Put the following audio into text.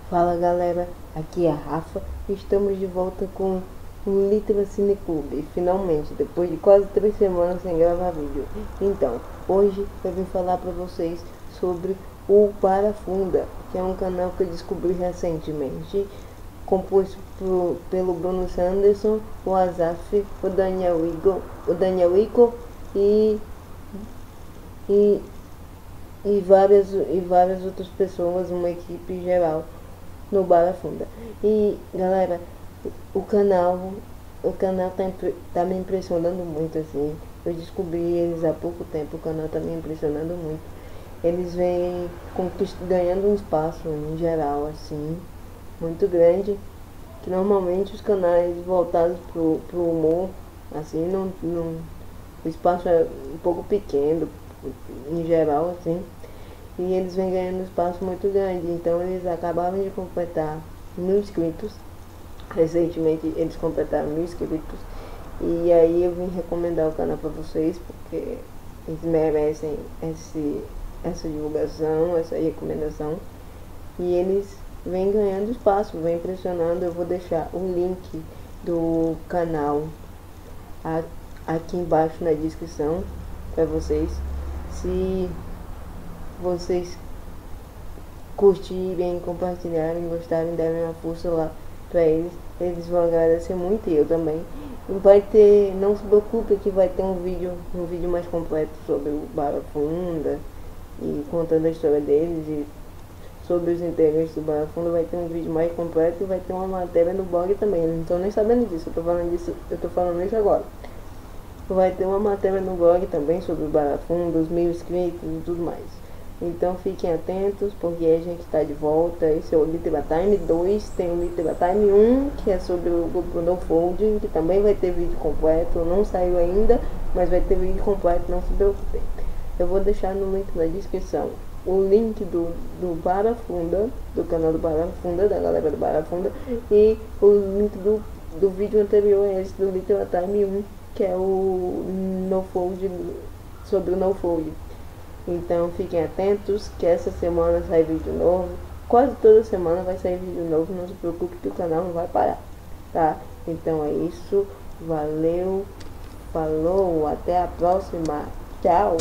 Fala galera, aqui é a Rafa e estamos de volta com o Litera Cine Clube, finalmente, depois de quase 3 semanas sem gravar vídeo. Então, hoje eu vim falar para vocês sobre o Barafunda, que é um canal que eu descobri recentemente, composto pelo Bruno Sanderson, o Azaf, o Daniel Ico e várias outras pessoas, uma equipe geral no Barafunda. E galera, o canal tá me impressionando muito assim. Eu descobri eles há pouco tempo, o canal tá me impressionando muito. Eles vêm ganhando um espaço em geral assim, muito grande, que normalmente os canais voltados pro humor, assim, o espaço é um pouco pequeno em geral, assim, e eles vêm ganhando um espaço muito grande. Então eles acabaram de completar 1000 inscritos. Recentemente eles completaram 1000 inscritos. E aí eu vim recomendar o canal para vocês, porque eles merecem essa divulgação, essa recomendação. E eles vêm ganhando espaço, vêm impressionando. Eu vou deixar o link do canal aqui embaixo na descrição para vocês. Se vocês curtirem, compartilharem, gostarem, derem uma força lá pra eles vão agradecer muito, e eu também. Vai ter, não se preocupe que vai ter um vídeo mais completo sobre o Barafunda e contando a história deles e sobre os integrantes do Barafunda. Vai ter um vídeo mais completo e vai ter uma matéria no blog também. Eu não tô nem sabendo disso, eu tô falando isso agora. Vai ter uma matéria no blog também sobre o Barafunda, os 1000 inscritos e tudo mais. Então fiquem atentos, porque a gente está de volta. Esse é o Litera Time 2, tem o Litera Time 1, que é sobre o grupo NoFold, que também vai ter vídeo completo. Não saiu ainda, mas vai ter vídeo completo, não se preocupem. Eu vou deixar no link na descrição o link do Barafunda, do canal do Barafunda, da galera do Barafunda, e o link do vídeo anterior a esse do Litera Time 1, que é o NoFold, sobre o NoFold. Então fiquem atentos que essa semana sai vídeo novo. Quase toda semana vai sair vídeo novo. Não se preocupe que o canal não vai parar, tá? Então é isso. Valeu, falou, até a próxima. Tchau!